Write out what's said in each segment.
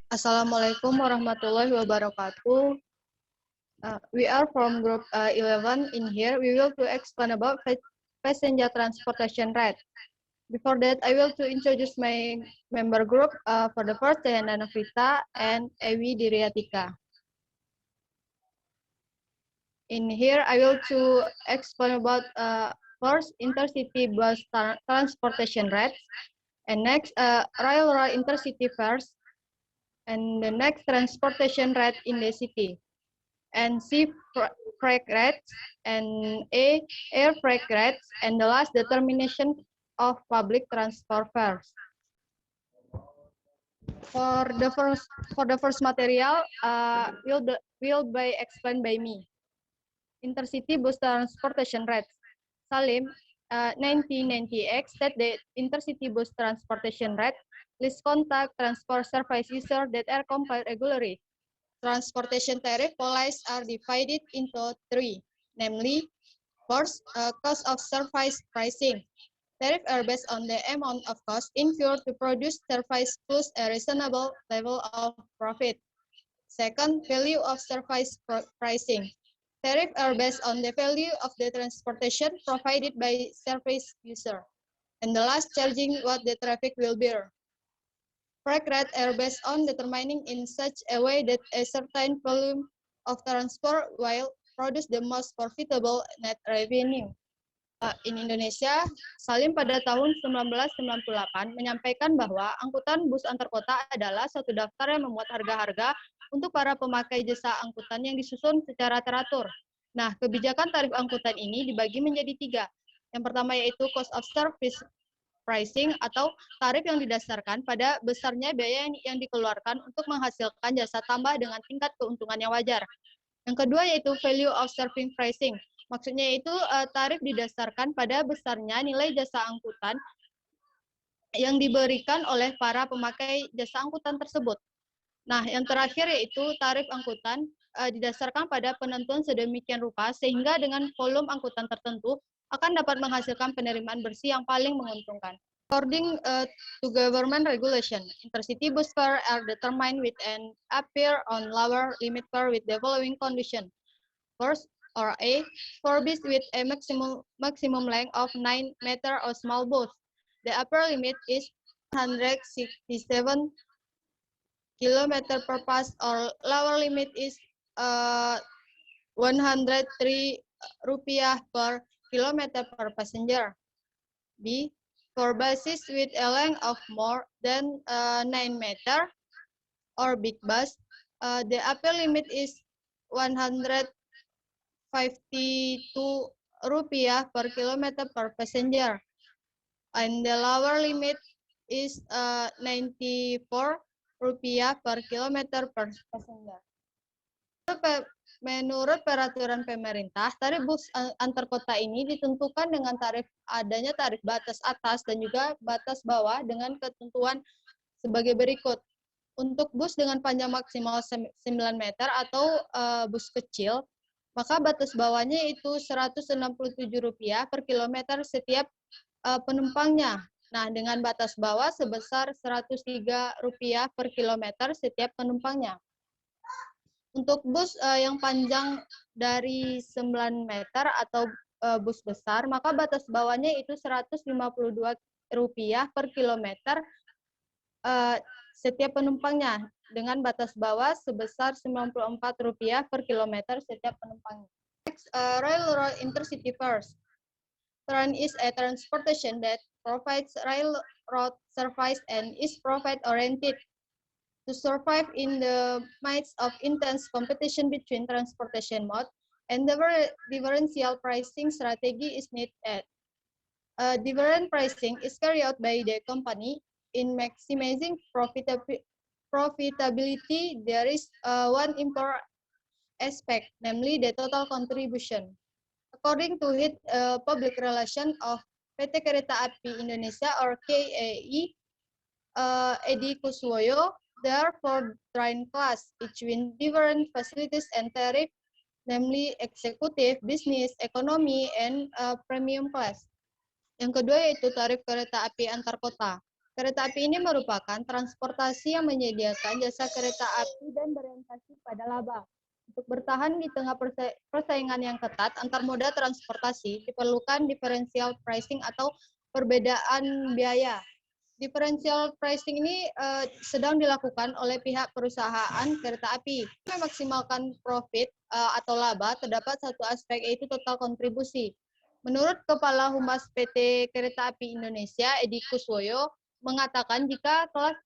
Assalamualaikum warahmatullahi wabarakatuh. We are from group 11 in here. We will to explain about passenger transportation rate. Before that, I will to introduce my member group. For the first, Jayanda Novita and Ewi Diriatika. In here, I will to explain about first intercity bus transportation rates, and next railroad intercity fares, and the next transportation rate in the city, and C freight rates, and A air freight rates, and the last determination of public transport fares. For the first material, will be explained by me. Intercity bus transportation rates. Salim, 1990X, that the intercity bus transportation rate list contact transport service user that are complied regularly. Transportation tariff policies are divided into three, namely, first, cost of service pricing. Tariffs are based on the amount of cost incurred to produce service plus a reasonable level of profit. Second, value of service pricing. Tariffs are based on the value of the transportation provided by service user. And the last, charging what the traffic will bear. Freight rates are based on determining in such a way that a certain volume of transport will produce the most profitable net revenue. In Indonesia, Salim pada tahun 1998 menyampaikan bahwa angkutan bus antar kota adalah suatu daftar yang memuat harga-harga untuk para pemakai jasa angkutan yang disusun secara teratur. Nah, kebijakan tarif angkutan ini dibagi menjadi tiga. Yang pertama yaitu cost of service pricing atau tarif yang didasarkan pada besarnya biaya yang dikeluarkan untuk menghasilkan jasa tambah dengan tingkat keuntungan yang wajar. Yang kedua yaitu value of serving pricing. Maksudnya itu tarif didasarkan pada besarnya nilai jasa angkutan yang diberikan oleh para pemakai jasa angkutan tersebut. Nah, yang terakhir yaitu tarif angkutan didasarkan pada penentuan sedemikian rupa sehingga dengan volume angkutan tertentu akan dapat menghasilkan penerimaan bersih yang paling menguntungkan. According to government regulation, intercity bus fare are determined with an appear on lower limit fare with the following condition. First, or A, for bus with a maximum length of 9 meter or small bus. The upper limit is 167 km per pass, or lower limit is 103 rupiah per kilometer per passenger. B, for buses with a length of more than 9 meter or big bus, the upper limit is 152 rupiah per kilometer per passenger, and the lower limit is 94 rupiah per kilometer per passenger. Menurut peraturan pemerintah, tarif bus antar kota ini ditentukan dengan adanya tarif batas atas dan juga batas bawah dengan ketentuan sebagai berikut. Untuk bus dengan panjang maksimal 9 meter atau bus kecil, maka batas bawahnya itu Rp167 per kilometer setiap penumpangnya. Nah, dengan batas bawah sebesar Rp103 per kilometer setiap penumpangnya. Untuk bus yang panjang dari 9 meter atau bus besar, maka batas bawahnya itu Rp152 per kilometer setiap penumpangnya, dengan batas bawah sebesar Rp94 per kilometer setiap penumpangnya. Next, railroad intercity fares. Train is a transportation that provides railroad service and is profit-oriented. To survive in the midst of intense competition between transportation modes, and the differential pricing strategy is needed. Different pricing is carried out by the company in maximizing profitability. There is one important aspect, namely the total contribution. According to head public relation of PT Kereta Api Indonesia or KAI, Edi Kuswoyo, there are 4 train class, each with different facilities and tariff, namely executive, business, economy, and premium class. Yang kedua yaitu tarif kereta api antar kota. Kereta api ini merupakan transportasi yang menyediakan jasa kereta api dan berorientasi pada laba. Untuk bertahan di tengah persaingan yang ketat antar moda transportasi, diperlukan differential pricing atau perbedaan biaya. Differential pricing ini sedang dilakukan oleh pihak perusahaan kereta api. Memaksimalkan profit atau laba, terdapat satu aspek yaitu total kontribusi. Menurut Kepala Humas PT Kereta Api Indonesia, Edi Kuswoyo, mengatakan jika kelas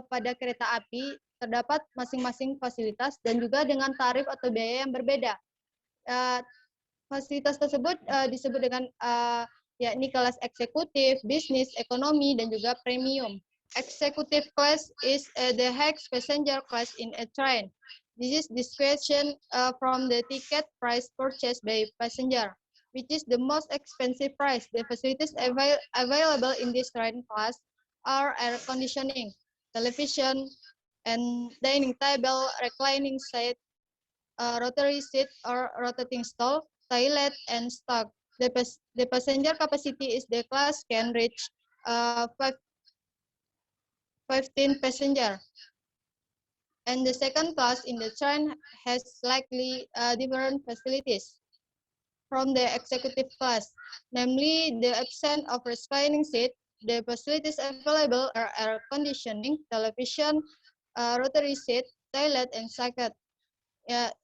pada kereta api terdapat masing-masing fasilitas dan juga dengan tarif atau biaya yang berbeda. Fasilitas tersebut disebut dengan yakni kelas eksekutif, bisnis, ekonomi, dan juga premium. Executive class is the highest passenger class in a train. This is distinction from the ticket price purchased by passenger, which is the most expensive price. The facilities available in this train class are air conditioning, television, and dining table, reclining seat, rotary seat or rotating stall, toilet, and stock. The passenger capacity is the class can reach 15 passenger. And the second class in the train has slightly different facilities from the executive class, namely the absence of reclining seat. The facilities available are air conditioning, television, rotary seat, toilet, and socket.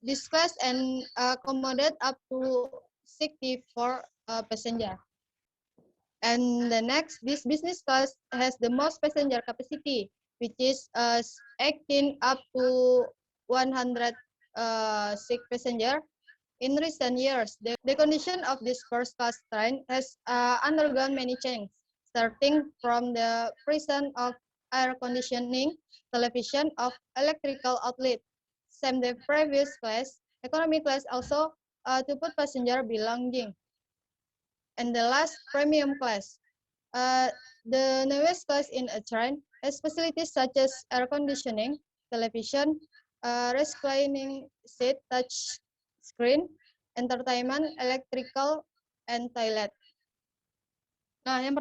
This class and accommodate up to 64 passenger. And the next, this business class has the most passenger capacity, which is 18 up to 106 passenger. In recent years, the condition of this first class train has undergone many changes, starting from the presence of air conditioning, television, of electrical outlet. Same the previous class, economy class also to put passenger belonging. And the last, premium class. The newest class in a train has facilities such as air conditioning, television, reclining seat, touch screen, entertainment, electrical, and toilet. Nah, yang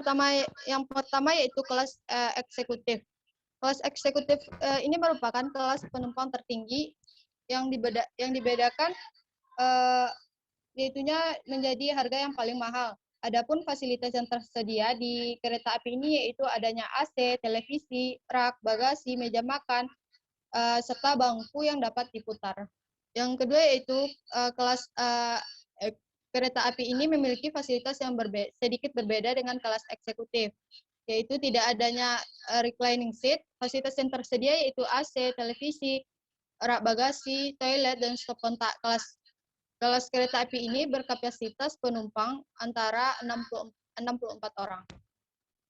pertama yaitu kelas eksekutif. Kelas eksekutif ini merupakan kelas penumpang tertinggi yang dibedakan yaitunya menjadi harga yang paling mahal. Adapun fasilitas yang tersedia di kereta api ini yaitu adanya AC, televisi, rak, bagasi, meja makan, serta bangku yang dapat diputar. Yang kedua yaitu kelas kereta api ini memiliki fasilitas yang sedikit berbeda dengan kelas eksekutif, yaitu tidak adanya reclining seat. Fasilitas yang tersedia yaitu AC, televisi, rak bagasi, toilet, dan stop kontak. Kelas kereta api ini berkapasitas penumpang antara 64 orang.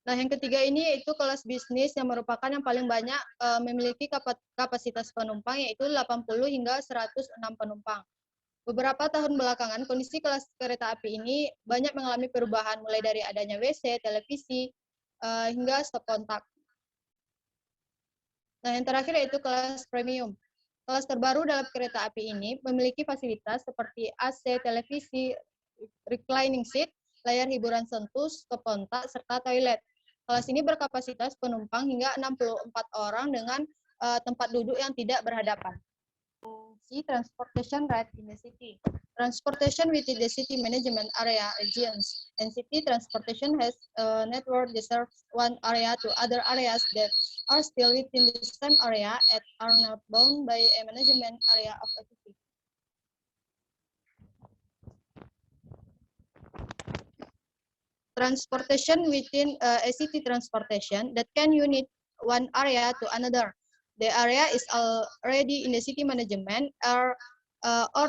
Nah, yang ketiga ini yaitu kelas bisnis yang merupakan yang paling banyak memiliki kapasitas penumpang yaitu 80 hingga 106 penumpang. Beberapa tahun belakangan kondisi kelas kereta api ini banyak mengalami perubahan mulai dari adanya WC, televisi, hingga stop kontak. Nah, yang terakhir yaitu kelas premium. Kelas terbaru dalam kereta api ini memiliki fasilitas seperti AC, televisi, reclining seat, layar hiburan sentuh, stop kontak, serta toilet. Kelas ini berkapasitas penumpang hingga 64 orang dengan tempat duduk yang tidak berhadapan. Transportation rate in the city. Transportation within the city management area regions. And city transportation has a network that serves one area to other areas that are still within the same area and are not bound by a management area of a city. Transportation within a city transportation that can unit one area to another. The area is already in the city management or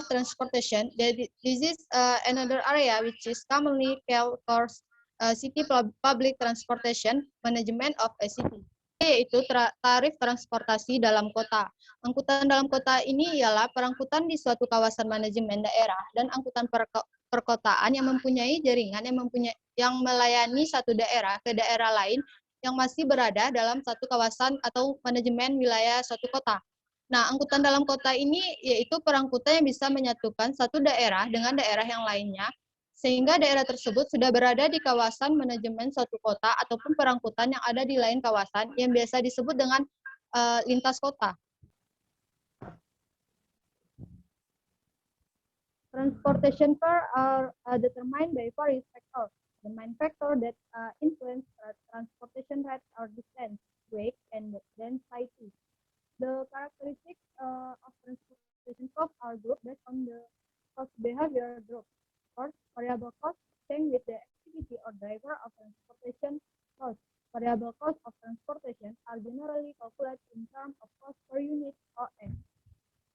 transportation. This is another area which is commonly called city public transportation management of a city. Yaitu tarif transportasi dalam kota. Angkutan dalam kota ini ialah perangkutan di suatu kawasan manajemen daerah dan angkutan perkotaan yang mempunyai jaringan yang melayani satu daerah ke daerah lain yang masih berada dalam satu kawasan atau manajemen wilayah suatu kota. Nah, angkutan dalam kota ini yaitu perangkutan yang bisa menyatukan satu daerah dengan daerah yang lainnya sehingga daerah tersebut sudah berada di kawasan manajemen suatu kota ataupun perangkutan yang ada di lain kawasan yang biasa disebut dengan lintas kota. Transportation costs are determined by various factors. The main factor that influence transportation rates are distance, weight, and density. The characteristics of transportation costs are grouped based on the cost behavior group. First, variable cost change with the activity or driver of transportation cost. Variable cost of transportation are generally calculated in terms of cost per unit OS.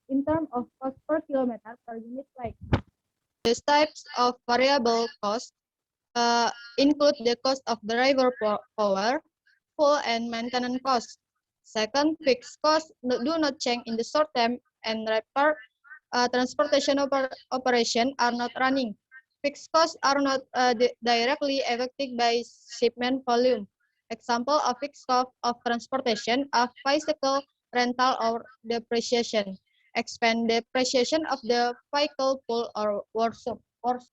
In terms of cost per kilometer per unit weight. These types of variable cost include the cost of driver power, fuel, and maintenance costs. Second, fixed costs do not change in the short term and transportation operation are not running. Fixed costs are not directly affected by shipment volume. Example of fixed cost of transportation are bicycle rental or depreciation. Expand depreciation of the vehicle pool or workshop.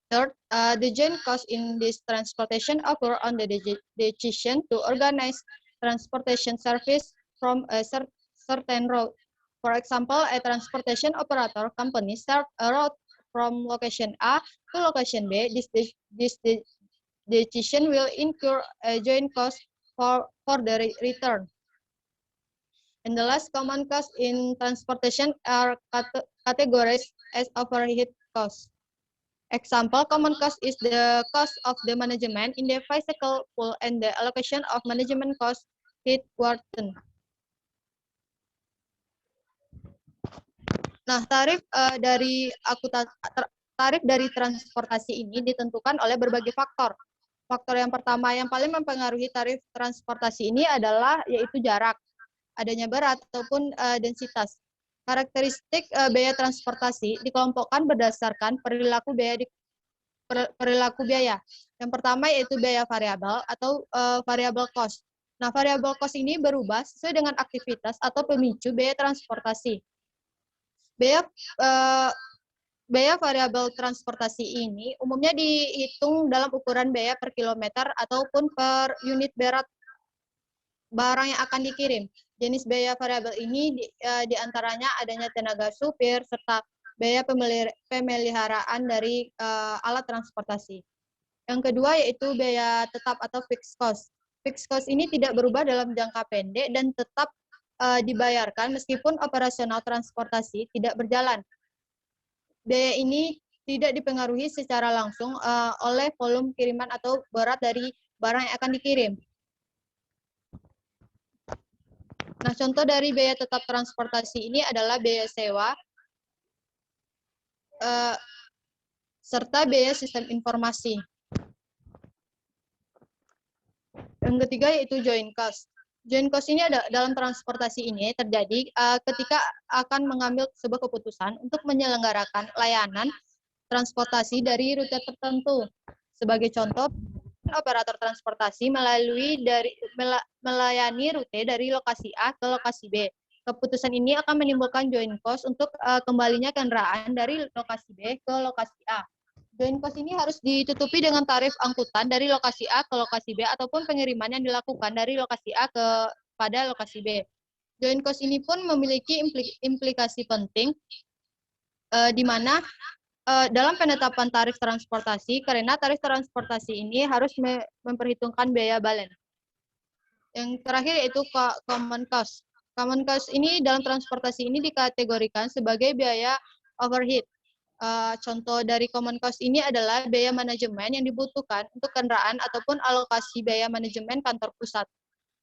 Third, the joint cost in this transportation occur on the decision to organize transportation service from a certain route. For example, a transportation operator company start a route from location A to location B. This decision will incur a joint cost for the return. And the last common cost in transportation are categorized as overhead costs. Example, common cost is the cost of the management in the bicycle pool and the allocation of management cost headquarters. Nah, tarif dari transportasi ini ditentukan oleh berbagai faktor. Faktor yang pertama yang paling mempengaruhi tarif transportasi ini adalah yaitu jarak, adanya berat ataupun densitas. Karakteristik biaya transportasi dikelompokkan berdasarkan perilaku biaya. Yang pertama yaitu biaya variabel atau variable cost. Nah, variable cost ini berubah sesuai dengan aktivitas atau pemicu biaya transportasi. Biaya variabel transportasi ini umumnya dihitung dalam ukuran biaya per kilometer ataupun per unit berat barang yang akan dikirim. Jenis biaya variabel ini diantaranya adanya tenaga supir serta biaya pemeliharaan dari alat transportasi. Yang kedua yaitu biaya tetap atau fixed cost. Fixed cost ini tidak berubah dalam jangka pendek dan tetap dibayarkan meskipun operasional transportasi tidak berjalan. Biaya ini tidak dipengaruhi secara langsung oleh volume kiriman atau berat dari barang yang akan dikirim. Nah, contoh dari biaya tetap transportasi ini adalah biaya sewa, serta biaya sistem informasi. Yang ketiga yaitu joint cost. Joint cost ini dalam transportasi ini terjadi ketika akan mengambil sebuah keputusan untuk menyelenggarakan layanan transportasi dari rute tertentu. Sebagai contoh, operator transportasi melayani rute dari lokasi A ke lokasi B. Keputusan ini akan menimbulkan joint cost untuk kembalinya kendaraan dari lokasi B ke lokasi A. Joint cost ini harus ditutupi dengan tarif angkutan dari lokasi A ke lokasi B ataupun pengiriman yang dilakukan dari lokasi A pada lokasi B. Joint cost ini pun memiliki implikasi penting di mana dalam penetapan tarif transportasi, karena tarif transportasi ini harus memperhitungkan biaya balen. Yang terakhir yaitu common cost. Common cost ini dalam transportasi ini dikategorikan sebagai biaya overhead. Contoh dari common cost ini adalah biaya manajemen yang dibutuhkan untuk kendaraan ataupun alokasi biaya manajemen kantor pusat.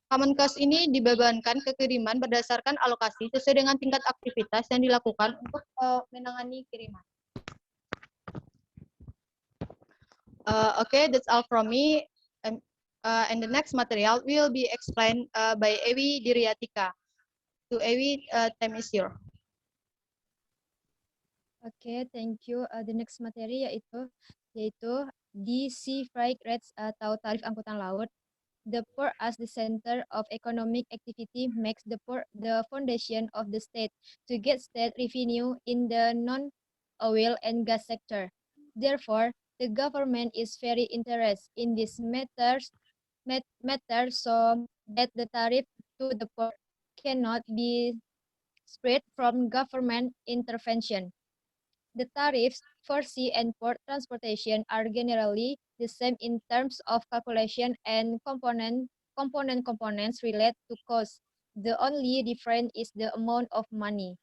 Common cost ini dibebankan ke kiriman berdasarkan alokasi sesuai dengan tingkat aktivitas yang dilakukan untuk menangani kiriman. Okay, that's all from me. And the next material will be explained by Ewi Diriatika. To Ewi, time is yours. Oke, thank you. The next materi yaitu di sea freight rates atau tarif angkutan laut. The port as the center of economic activity makes the port the foundation of the state to get state revenue in the non-oil and gas sector. Therefore, The government is very interested in this matter so that the tariff to the port cannot be spread from government intervention. The tariffs for sea and port transportation are generally the same in terms of calculation and components relate to cost. The only difference is the amount of money.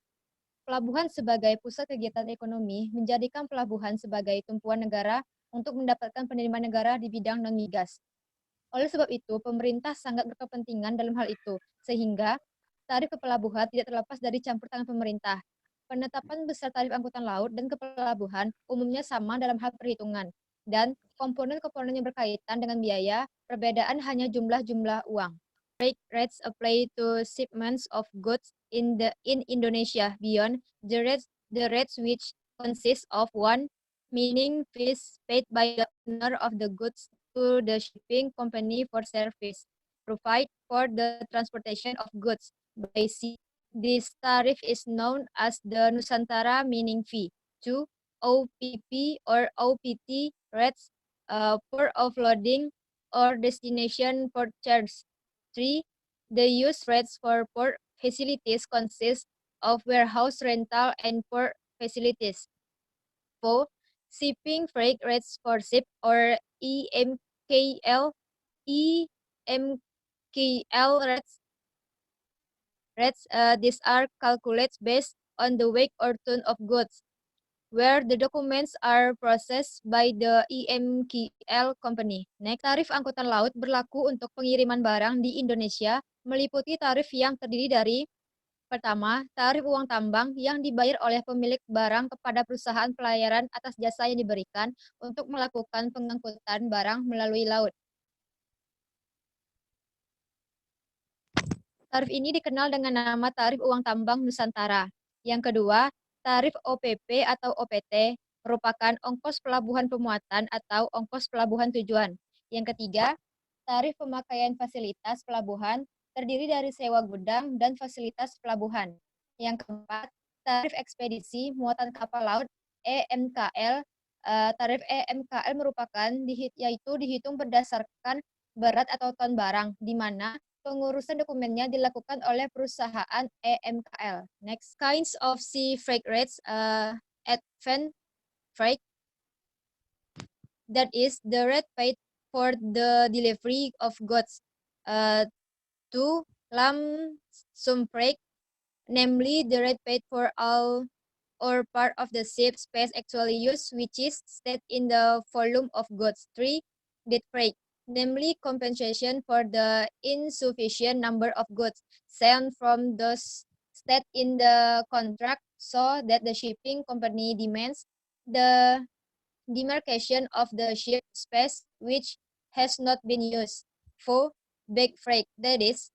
Pelabuhan sebagai pusat kegiatan ekonomi menjadikan pelabuhan sebagai tumpuan negara untuk mendapatkan penerimaan negara di bidang non-migas. Oleh sebab itu, pemerintah sangat berkepentingan dalam hal itu, sehingga tarif ke pelabuhan tidak terlepas dari campur tangan pemerintah. Penetapan besar tarif angkutan laut dan kepelabuhan umumnya sama dalam hal perhitungan, dan komponen-komponen yang berkaitan dengan biaya, perbedaan hanya jumlah-jumlah uang. Freight rates apply to shipments of goods in Indonesia beyond the rates which consist of one, meaning fees paid by the owner of the goods to the shipping company for service provide for the transportation of goods by sea. This tariff is known as the Nusantara Mining Fee. 2. OPP or OPT rates for offloading or destination port charge. 3. The use rates for port facilities consist of warehouse rental and port facilities. 4. Shipping freight rates for ship or EMKL rates. These are calculated based on the weight or ton of goods, where the documents are processed by the EMKL company. Next, tarif angkutan laut berlaku untuk pengiriman barang di Indonesia meliputi tarif yang terdiri dari pertama, tarif uang tambang yang dibayar oleh pemilik barang kepada perusahaan pelayaran atas jasa yang diberikan untuk melakukan pengangkutan barang melalui laut. Tarif ini dikenal dengan nama tarif uang tambang Nusantara. Yang kedua, tarif OPP atau OPT merupakan ongkos pelabuhan pemuatan atau ongkos pelabuhan tujuan. Yang ketiga, tarif pemakaian fasilitas pelabuhan terdiri dari sewa gudang dan fasilitas pelabuhan. Yang keempat, tarif ekspedisi muatan kapal laut EMKL. Tarif EMKL merupakan yaitu dihitung berdasarkan berat atau ton barang, di mana pengurusan dokumennya dilakukan oleh perusahaan EMKL. Next, kinds of sea freight rates, advance freight, that is the rate paid for the delivery of goods. 2. Lump sum freight, namely the rate paid for all or part of the ship space actually used, which is stated in the volume of goods. 3. Dead freight, namely compensation for the insufficient number of goods sent from those stated in the contract, so that the shipping company demands the demarcation of the ship space which has not been used. 4. Bag freight, that is,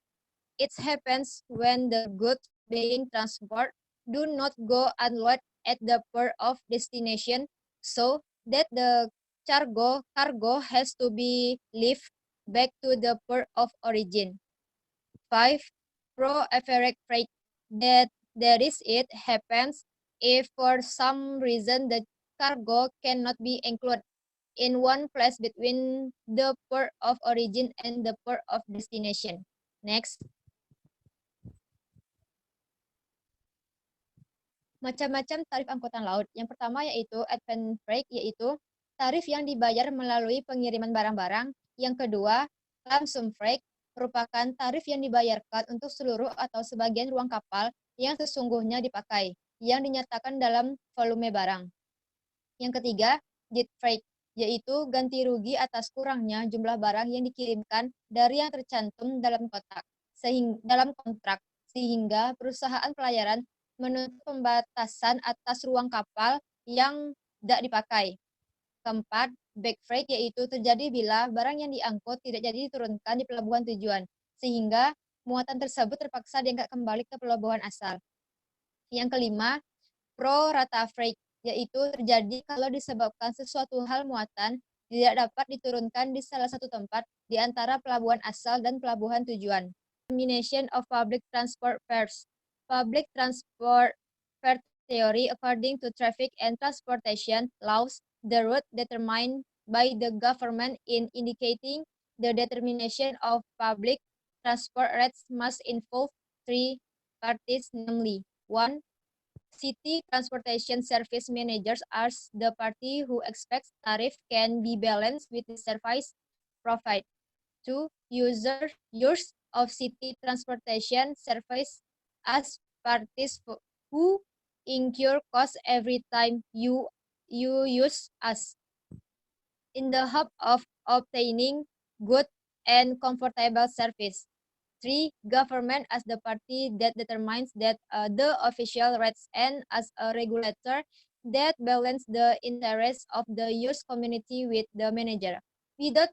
it happens when the goods being transported do not go unload at the port of destination, so that the cargo has to be lifted back to the port of origin. 5. Pro-average freight, that is, it happens if for some reason the cargo cannot be included in one place between the port of origin and the port of destination. Next. Macam-macam tarif angkutan laut. Yang pertama yaitu advance freight, yaitu tarif yang dibayar melalui pengiriman barang-barang. Yang kedua, lump sum freight, merupakan tarif yang dibayarkan untuk seluruh atau sebagian ruang kapal yang sesungguhnya dipakai, yang dinyatakan dalam volume barang. Yang ketiga, dead freight, yaitu ganti rugi atas kurangnya jumlah barang yang dikirimkan dari yang tercantum dalam kontrak, sehingga perusahaan pelayaran menuntut pembatasan atas ruang kapal yang tidak dipakai. Keempat, back freight, yaitu terjadi bila barang yang diangkut tidak jadi diturunkan di pelabuhan tujuan, sehingga muatan tersebut terpaksa diangkat kembali ke pelabuhan asal. Yang kelima, pro rata freight, yaitu terjadi kalau disebabkan sesuatu hal muatan tidak dapat diturunkan di salah satu tempat di antara pelabuhan asal dan pelabuhan tujuan. Termination of public transport fares. Public transport fare theory, according to traffic and transportation laws, the route determined by the government in indicating the determination of public transport rates must involve three parties, namely, 1. City transportation service managers are the party who expects tariff can be balanced with the service provided. 2. Use of city transportation service as parties who incur costs every time you use us in the hope of obtaining good and comfortable service. 3. Government as the party that determines that the official rates and as a regulator that balance the interests of the use community with the manager without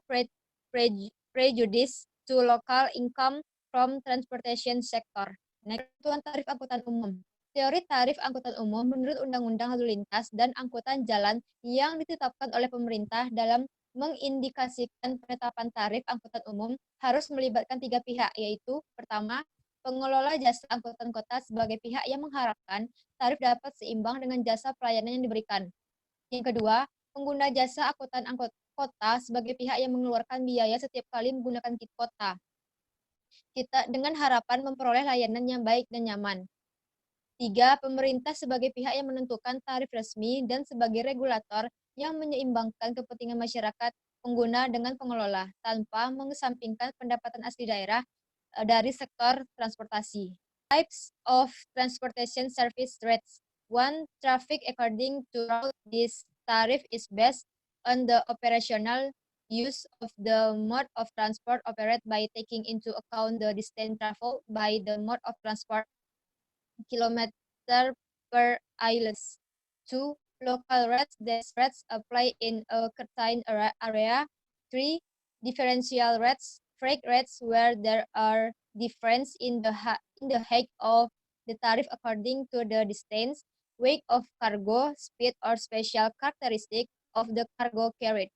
prejudice to local income from transportation sector. Next, ketentuan tarif angkutan umum. Teori tarif angkutan umum menurut Undang-Undang Lalu Lintas dan Angkutan Jalan yang ditetapkan oleh pemerintah dalam mengindikasikan penetapan tarif angkutan umum harus melibatkan tiga pihak, yaitu pertama, pengelola jasa angkutan kota sebagai pihak yang mengharapkan tarif dapat seimbang dengan jasa pelayanan yang diberikan. Yang kedua, pengguna jasa angkutan kota sebagai pihak yang mengeluarkan biaya setiap kali menggunakan kit kota. Kita dengan harapan memperoleh layanan yang baik dan nyaman. 3. Pemerintah sebagai pihak yang menentukan tarif resmi dan sebagai regulator yang menyeimbangkan kepentingan masyarakat pengguna dengan pengelola tanpa mengesampingkan pendapatan asli daerah dari sektor transportasi. Types of transportation service rates. 1. Traffic according to route. This tariff is based on the operational use of the mode of transport operated by taking into account the distance traveled by the mode of transport, kilometer per miles. 2. Local rates. These rates apply in a certain area. 3. Differential rates. Freight rates where there are difference in the height of the tariff according to the distance, weight of cargo, speed, or special characteristic of the cargo carried.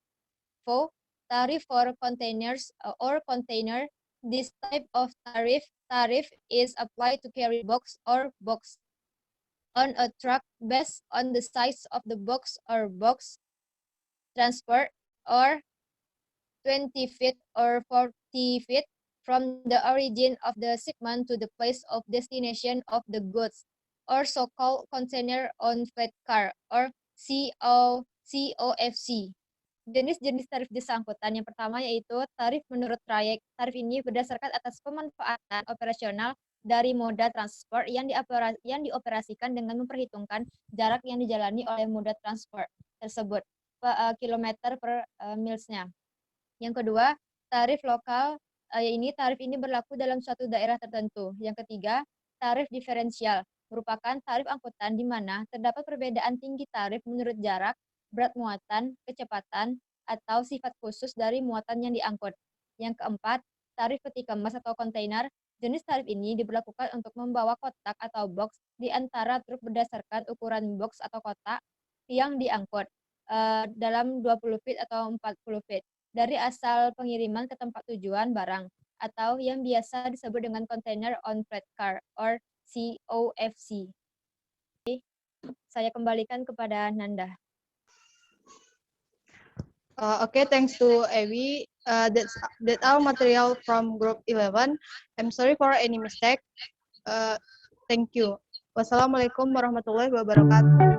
4. Tariff for containers or container. This type of tariff is applied to carry box or box on a truck based on the size of the box or box transport or 20 feet or 40 feet from the origin of the shipment to the place of destination of the goods, or so-called container on freight car or COFC. Jenis-jenis tarif jasa angkutan yang pertama yaitu tarif menurut trayek. Tarif ini berdasarkan atas pemanfaatan operasional dari moda transport yang dioperasikan dengan memperhitungkan jarak yang dijalani oleh moda transport tersebut, kilometer per milesnya. Yang kedua, tarif lokal. Tarif ini berlaku dalam suatu daerah tertentu. Yang ketiga, tarif diferensial merupakan tarif angkutan di mana terdapat perbedaan tinggi tarif menurut jarak, berat muatan, kecepatan, atau sifat khusus dari muatan yang diangkut. Yang keempat, tarif peti kemas atau kontainer. Jenis tarif ini diberlakukan untuk membawa kotak atau box di antara truk berdasarkan ukuran box atau kotak yang diangkut dalam 20 feet atau 40 feet dari asal pengiriman ke tempat tujuan barang, atau yang biasa disebut dengan container on freight car or COFC. Saya kembalikan kepada Nanda. Okay, thanks to Ewi. That's our material from group 11. I'm sorry for any mistake. Thank you. Wassalamualaikum warahmatullahi wabarakatuh.